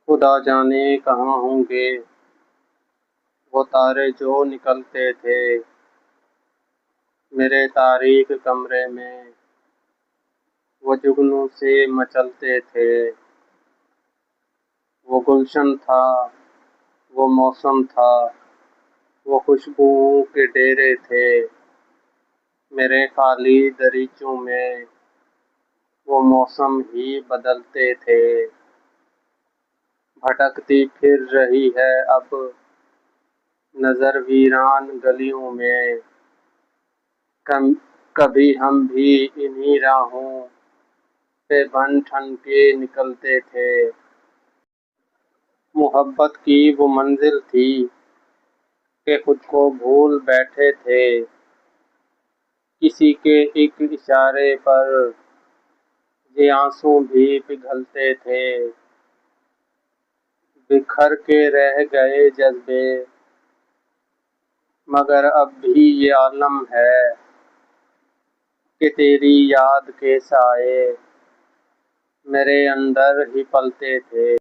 खुदा जाने कहाँ होंगे वो तारे जो निकलते थे मेरे तारीक कमरे में, वो जुगनू से मचलते थे। वो गुलशन था, वो मौसम था, वो खुशबुओं के डेरे थे मेरे खाली दरीचों में, वो मौसम ही बदलते थे। भटकती फिर रही है अब नज़र वीरान गलियों में, कभी हम भी इन्हीं राहों पे बन ठन के निकलते थे। मोहब्बत की वो मंजिल थी कि खुद को भूल बैठे थे, किसी के एक इशारे पर ये आंसू भी पिघलते थे। बिखर के रह गए जज्बे मगर अब भी ये आलम है कि तेरी याद के साए मेरे अंदर ही पलते थे।